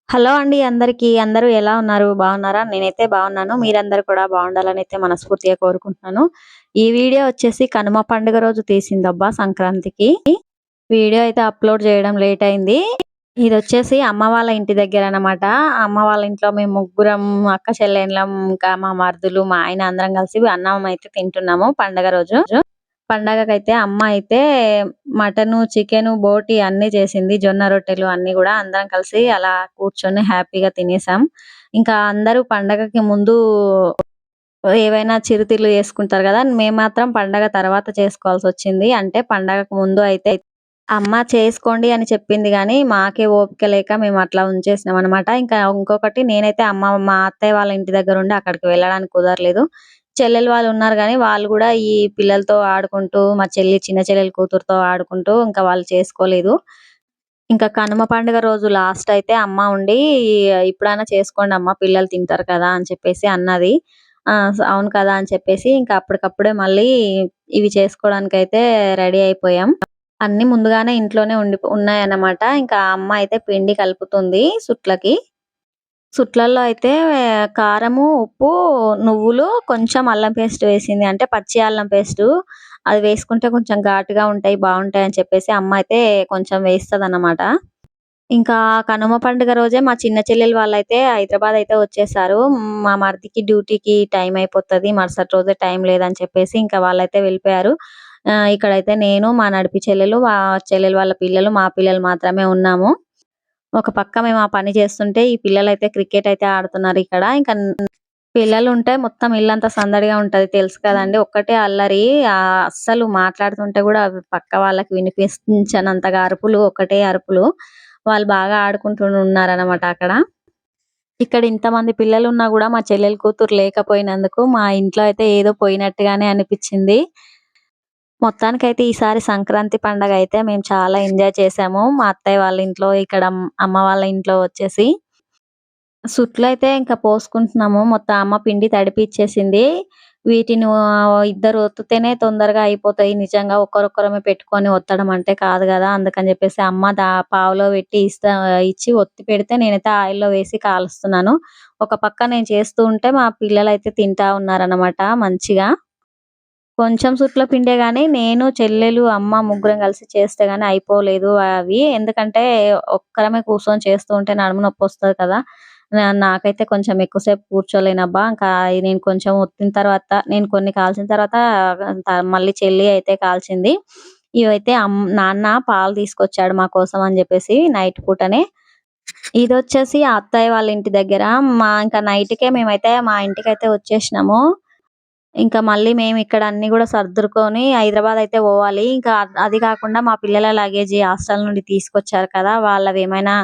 Hello అండి అందరికీ. అందరూ ఎలా ఉన్నారు? బాగున్నారా? నేనైతే బాగున్నాను. మీరందరూ కూడా బాగుండాలని అయితే మనస్ఫూర్తిగా కోరుకుంటున్నాను. ఈ వీడియో వచ్చేసి కనుమ పండుగ రోజు తీసిందబ్బా సంక్రాంతికి. వీడియో అయితే అప్‌లోడ్ చేయడం లేట్ అయింది. ఇదొచ్చేసి అమ్మ వాళ్ళ ఇంటి దగ్గరనమాట. అమ్మ వాళ్ళ ఇంట్లో మేము ముగ్గురం అక్క చెల్లెళ్ళం, ఇంకా మా మరుదులు, మా ఆయన అందరం కలిసి అన్నం అయితే తింటున్నాము పండగ రోజు. పండగకైతే అమ్మ అయితే మటను, చికెను, బోటి అన్నీ చేసింది. జొన్న రొట్టెలు అన్నీ గూడా అందరం కలిసి అలా కూర్చొని హ్యాపీగా తినేసాం. ఇంకా అందరూ పండగకి ముందు ఏవైనా చిరుతిళ్ళు చేసుకుంటారు గదా! మేము మాత్రం పండగ తర్వాత చేసుకోవాల్సొచ్చింది. అంటే పండగకు ముందు అయితే అమ్మ చేసుకోండి అని చెప్పింది గానీ, మాకే ఓపిక లేక మేము అట్లా ఉంచేసినామనమాట. ఇంకా ఇంకొకటి నేనైతే మా అత్తయ్య వాళ్ళ ఇంటి దగ్గరుండి అక్కడికి వెళ్ళడానికి కుదరలేదు. చెల్లెలు వాళ్ళు ఉన్నారు గానీ, వాళ్ళు గూడా ఈ పిల్లలతో ఆడుకుంటూ, మా చిన్న చెల్లెలు కూతురుతో ఆడుకుంటూ ఇంకా వాళ్ళు చేసుకోలేదు. ఇంకా కనుమ పండుగ రోజు లాస్ట్ అయితే అమ్మ ఉండి, "ఇప్పుడైనా చేసుకోండమ్మా పిల్లలు తింటారు కదా!" అని చెప్పేసి అన్నది. అవును కదా! అని చెప్పేసి ఇంకా అప్పటికప్పుడే మళ్ళీ ఇవి చేసుకోవడానికైతే రెడీ అయిపోయాం. అన్నీ ముందుగానే ఇంట్లోనే ఉన్నాయన్నమాట. ఇంకా అమ్మ అయితే పిండి కలుపుతుంది సుట్లకి. సుట్లల్లో అయితే కారము, ఉప్పు, నువ్వులు, కొంచెం అల్లం పేస్ట్ వేసింది. అంటే పచ్చి అల్లం పేస్టు. అది వేసుకుంటే కొంచెం ఘాటుగా ఉంటాయి, బావుంటాయని చెప్పేసి అమ్మ అయితే కొంచెం వేస్తదన్నమాట. ఇంకా కనుమ పండుగ రోజే మా చిన్న చెల్లెలు వాళ్ళైతే హైదరాబాద్ అయితే వచ్చేసారు. మా మరిదికి డ్యూటీకి టైం అయిపోతది. మరుసటి రోజే టైం లేదని చెప్పేసి ఇంకా వాళ్ళైతే వెళ్ళిపోయారు. ఇక్కడైతే నేను, మా నడిపి చెల్లెలు, మా చెల్లెలు వాళ్ళ పిల్లలు, మా పిల్లలు మాత్రమే ఉన్నాము. ఒక పక్క మేము ఆ పని చేస్తుంటే, ఈ పిల్లలైతే క్రికెట్ అయితే ఆడుతున్నారిక్కడ. ఇంకా పిల్లలుంటే మొత్తం ఇల్లంతా సందడిగా ఉంటది. తెలుసు కదండీ! ఒక్కటే అల్లరి. అస్సలు మాట్లాడుతుంటే గూడా అవి పక్క వాళ్ళకి వినిపించనంతగా అరుపులు, ఒకటే అరుపులు. వాళ్ళు బాగా ఆడుకుంటూ ఉన్నారనమాట అక్కడ. ఇక్కడ ఇంతమంది పిల్లలున్నా గూడా మా చెల్లెలు కూతురు లేకపోయినందుకు మా ఇంట్లో అయితే ఏదో పోయినట్టుగానే అనిపిచ్చింది. మొత్తానికైతే ఈసారి సంక్రాంతి పండగైతే మేము చాలా ఎంజాయ్ చేసాము. మా అత్తయ్య వాళ్ళ ఇంట్లో, ఇక్కడ అమ్మ వాళ్ళ ఇంట్లో వచ్చేసి. సుట్లయితే ఇంకా పోసుకుంటున్నాము. మొత్తం అమ్మ పిండి తడిపిచ్చేసింది. వీటిని ఇద్దరు ఒత్తుతేనే తొందరగా అయిపోతాయి. నిజంగా ఒక్కరొక్కరమే పెట్టుకొని ఒత్తడం అంటే కాదు గదా! అందుకని జెప్పేసి అమ్మ పావులో పెట్టి ఇచ్చి ఒత్తి పెడితే నేనైతే ఆయిల్‌లో వేసి కాలుస్తున్నాను. ఒక పక్క నేను చేస్తూ ఉంటే మా పిల్లలైతే తింటా ఉన్నారనమాట మంచిగా. కొంచెం సుట్ల పిండే గాని నేను, చెల్లెలు, అమ్మ ముగ్గురం కలిసి చేస్తే గాని అయిపోలేదు అవి. ఎందుకంటే ఒక్కరమే కూర్చొని చేస్తూ ఉంటే నడుము నొప్పొస్తది కదా! నాకైతే కొంచెం ఎక్కువ సేపు కూర్చోలేనబ్బా! ఇంకా నేను కొంచెం ఒత్తిన తర్వాత నేను కొన్ని కాల్చిన తర్వాత మళ్ళీ చెల్లి అయితే కాల్చింది. ఇవైతే నాన్న పాలు తీసుకొచ్చాడు మా కోసం అని జెప్పేసి నైట్ పూటనే. ఇదొచ్చేసి అత్తయ్య వాళ్ళ ఇంటి దగ్గర. ఇంకా నైట్‌కే మేమైతే మా ఇంటికైతే వచ్చేసినాము. ఇంకా మళ్ళీ మేమిక్కడ అన్నీ గూడా సర్దుకొని హైదరాబాద్ అయితే పోవాలి. ఇంకా అది కాకుండా మా పిల్లల లగేజీ హాస్టల్ నుండి తీసుకొచ్చారు కదా! వాళ్ళవేమైనా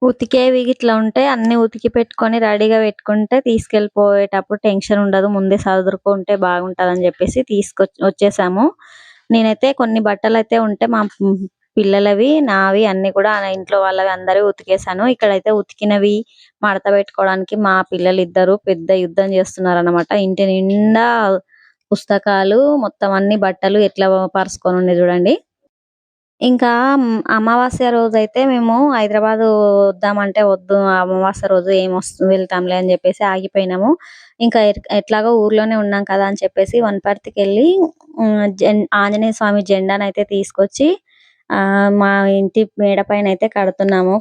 ఉతికేవి గిట్లా ఉంటే అన్నీ ఉతికి పెట్టుకొని రెడీగా పెట్టుకుంటే తీసుకెళ్ళిపోయేటప్పుడు టెన్షన్ ఉండదు. ముందే సదురుకుంటే బాగుంటదని జెప్పేసి వచ్చేసాము. నేనైతే కొన్ని బట్టలైతే ఉంటే మా పిల్లలవి, నావి అన్నీ కూడా నా ఇంట్లో వాళ్ళవి అందరివి ఉతికేసాను. ఇక్కడైతే ఉతికినవి మడత పెట్టుకోవడానికి మా పిల్లలిద్దరూ పెద్ద యుద్ధం చేస్తున్నారనమాట. ఇంటి నిండా పుస్తకాలు, మొత్తం అన్ని బట్టలు ఎట్లా పరుచుకొనుంది చూడండి. ఇంకా అమావాస్య రోజైతే మేము హైదరాబాదు వద్దామంటే వద్దు, అమావాస్య రోజు వెళ్తాంలే అని జెప్పేసి ఆగిపోయినాము. ఇంకా ఎట్లాగో ఊర్లోనే ఉన్నాం కదా! అని చెప్పేసి వనపర్తికెళ్ళి ఆంజనేయ స్వామి జెండానైతే తీసుకొచ్చి మా ఇంటి మేడ పైనైతే కడుతున్నాము.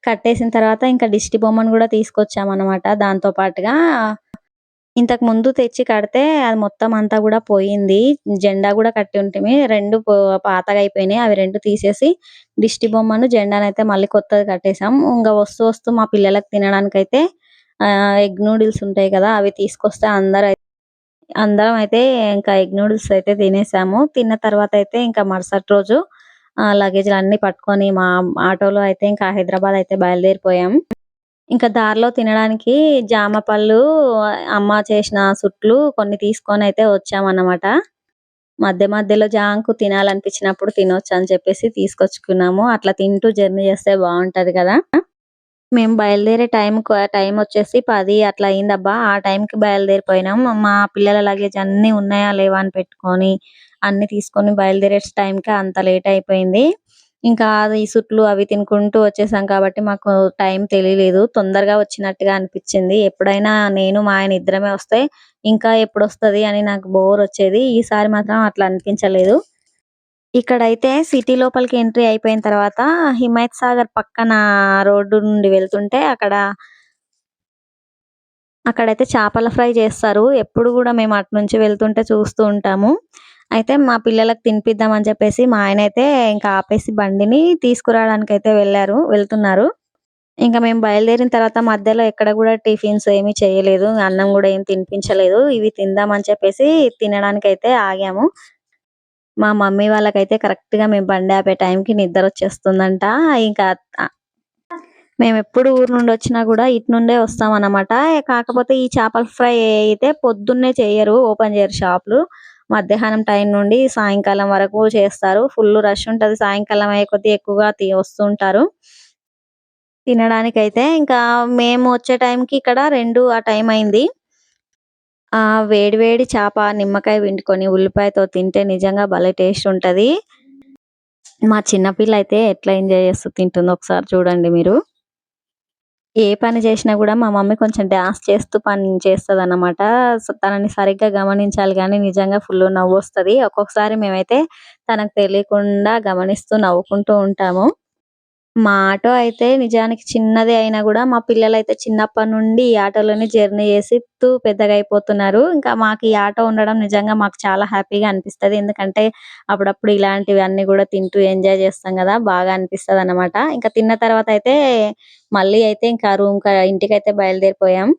కట్టేసిన తర్వాత ఇంకా దిష్టి బొమ్మను గూడా తీసుకొచ్చామనమాట దాంతో పాటుగా. ఇంతకుముందు తెచ్చి కడితే అది మొత్తం అంతా గూడా పోయింది. జెండా గూడా కట్టి ఉంటిమి. 2 పాతగయిపోయినాయి. అవి 2 తీసేసి దిష్టి బొమ్మను, జెండానైతే మళ్ళీ కొత్తది కట్టేసాం. ఇంగ వస్తూ వస్తూ మా పిల్లలకి తినడానికైతే ఎగ్ నూడిల్స్ ఉంటాయి కదా! అవి తీసుకొస్తే అందరం అయితే ఇంకా ఎగ్ నూడిల్స్ అయితే తినేసాము. తిన్న తర్వాతయితే ఇంకా మరుసటి రోజు లగేజ్‌లన్నీ పట్టుకొని మా ఆటోలో అయితే ఇంకా హైదరాబాద్ అయితే బయలుదేరిపోయాం. ఇంకా దారిలో తినడానికి జామ పళ్ళు, అమ్మ చేసిన సుట్లు కొన్ని తీసుకొనైతే వచ్చామన్నమాట. మధ్య మధ్యలో జాంకు తినాలనిపించినప్పుడు తినొచ్చని చెప్పేసి తీసుకొచ్చుకున్నాము. అట్లా తింటూ జర్నీ చేస్తే బావుంటది కదా! మేము బయలుదేరే టైమొచ్చేసి 10 అట్లా అయిందబ్బా! ఆ టైంకి బయలుదేరిపోయినాం. మా పిల్లల లగేజ్ అన్నీ ఉన్నాయా లేవా అని పెట్టుకొని, అన్నీ తీసుకొని బయలుదేరే టైంకి అంత లేట్ అయిపోయింది. ఇంకా అది సుట్లు అవి తినుకుంటూ వచ్చేసాం కాబట్టి మాకు టైం తెలియలేదు. తొందరగా వచ్చినట్టుగా అనిపిచ్చింది. ఎప్పుడైనా నేను మా ఆయన ఇద్దరమే వస్తే ఇంకా ఎప్పుడొస్తది అని నాకు బోరొచ్చేది. ఈసారి మాత్రం అట్లా అనిపించలేదు. ఇక్కడైతే సిటీ లోపలికి ఎంట్రీ అయిపోయిన తర్వాత హిమాయత్ సాగర్ పక్కన రోడ్డు నుండి వెళ్తుంటే అక్కడైతే చేపల ఫ్రై చేస్తారు. ఎప్పుడు గూడా మేము అటు నుంచి వెళ్తుంటే చూస్తూ ఉంటాము. అయితే మా పిల్లలకి తినిపిద్దామని చెప్పేసి మా ఆయనైతే ఇంకా ఆపేసి బండిని తీసుకురావడానికైతే వెళ్తున్నారు. ఇంక మేము బయలుదేరిన తర్వాత మధ్యలో ఎక్కడ గూడా టిఫిన్స్ ఏమి చేయలేదు. అన్నం గూడా ఏం తినిపించలేదు. ఇవి తిందామని చెప్పేసి తినడానికైతే ఆగాము. మా మమ్మీ వాళ్ళకైతే కరెక్ట్‌గా మేము బండి ఆపే టైంకి నిద్రొచ్చేస్తుందంట. ఇంకా ఆహ్, మేమెప్పుడు ఊరు నుండొచ్చినా గూడా ఇటు నుండే వస్తామనమాట. కాకపోతే ఈ చేపల ఫ్రై అయితే పొద్దున్నే చెయ్యరు. ఓపెన్ జేయరు షాపులు. మధ్యాహ్నం టైం నుండి సాయంకాలం వరకు చేస్తారు. ఫుల్లు రష్ ఉంటది. సాయంకాలం అయ్యే కొద్దీ ఎక్కువగా వస్తుంటారు. తినడానికైతే ఇంకా మేము వచ్చే టైంకి ఇక్కడ 2 ఆ టైం అయింది. వేడి వేడి చేప నిమ్మకాయ పిండుకొని ఉల్లిపాయతో తింటే నిజంగా భలే టేస్ట్ ఉంటది. మా చిన్న పిల్ల అయితే ఎట్లా ఎంజాయ్ చేస్తూ తింటుందో ఒకసారి చూడండి మీరు. ఏ పని చేసినా గూడా మా మమ్మీ కొంచెం డాన్స్ చేస్తూ పని చేస్తదన్నమాట. తనని సరిగ్గా గమనించాలి గానీ నిజంగా ఫుల్లు నవ్వొస్తది. ఒక్కొక్కసారి మేమైతే తనకు తెలియకుండా గమనిస్తూ నవ్వుకుంటూ ఉంటాము. మా ఆటో అయితే నిజానికి చిన్నదే అయినా గూడా మా పిల్లలైతే చిన్నప్పటి నుండి ఈ ఆటోలోనే జర్నీ చేసిత్తూ పెద్దగయిపోతున్నారు. ఇంకా మాకు ఈ ఆటో ఉండడం నిజంగా మాకు చాలా హ్యాపీగా అనిపిస్తది. ఎందుకంటే అప్పుడప్పుడు ఇలాంటివన్నీ గూడా తింటూ ఎంజాయ్ చేస్తాం గదా! బాగా అనిపిస్తదనమాట. ఇంకా తిన్న తర్వాతయితే మళ్ళీ అయితే ఇంకా ఇంటికైతే బయలుదేరిపోయాం.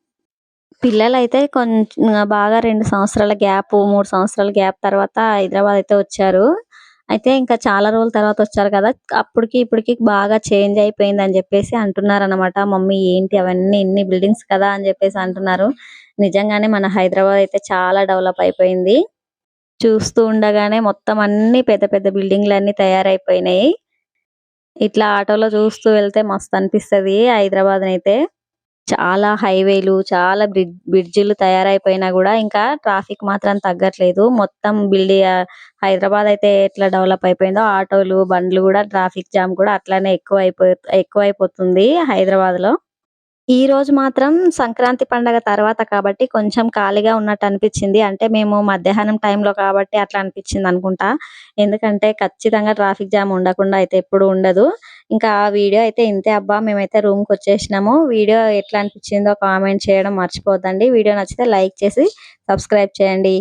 పిల్లలైతే బాగా 2 సంవత్సరాల గ్యాప్, 3 సంవత్సరాల గ్యాప్ తర్వాత హైదరాబాద్ అయితే వచ్చారు. అయితే ఇంకా చాలా రోజుల తర్వాత వచ్చారు కదా! అప్పటికి ఇప్పటికి బాగా చేంజ్ అయిపోయిందని జెప్పేసి అంటున్నారనమాట. మమ్మీ ఏంటి అవన్నీ ఇన్ని బిల్డింగ్స్ కదా! అని జెప్పేసి అంటున్నారు. నిజంగానే మన హైదరాబాద్ అయితే చాలా డెవలప్ అయిపోయింది. చూస్తూ ఉండగానే మొత్తం అన్నీ పెద్ద పెద్ద బిల్డింగ్‌లన్నీ తయారైపోయినాయి. ఇట్లా ఆటోలో చూస్తూ వెళ్తే మస్తనిపిస్తది హైదరాబాద్‌నైతే. చాలా హైవేలు, చాలా బ్రిడ్జిలు తయారైపోయినా గూడా ఇంకా ట్రాఫిక్ మాత్రం తగ్గట్లేదు. మొత్తం హైదరాబాద్ అయితే ఎట్లా డెవలప్ అయిపోయిందో ఆటోలు, బండ్లు గూడా ట్రాఫిక్ జామ్ కూడా అట్లనే ఎక్కువైపోతుంది హైదరాబాద్‌లో. ఈరోజు మాత్రం సంక్రాంతి పండగ తర్వాత కాబట్టి కొంచెం ఖాళీగా ఉన్నట్టు అనిపిచ్చింది. అంటే మేము మధ్యాహ్నం టైంలో కాబట్టి అట్లా అనిపిచ్చిందనుకుంటా. ఎందుకంటే ఖచ్చితంగా ట్రాఫిక్ జామ్ ఉండకుండా అయితే ఎప్పుడు ఉండదు. ఇంకా ఆ వీడియో అయితే ఇంతే అబ్బా! మేమైతే రూమ్‌కొచ్చేసినాము. వీడియో ఎట్లా అనిపిచ్చిందో కామెంట్ చేయడం మర్చిపోవద్దండి. వీడియో నచ్చితే లైక్ చేసి సబ్స్క్రైబ్ చేయండి.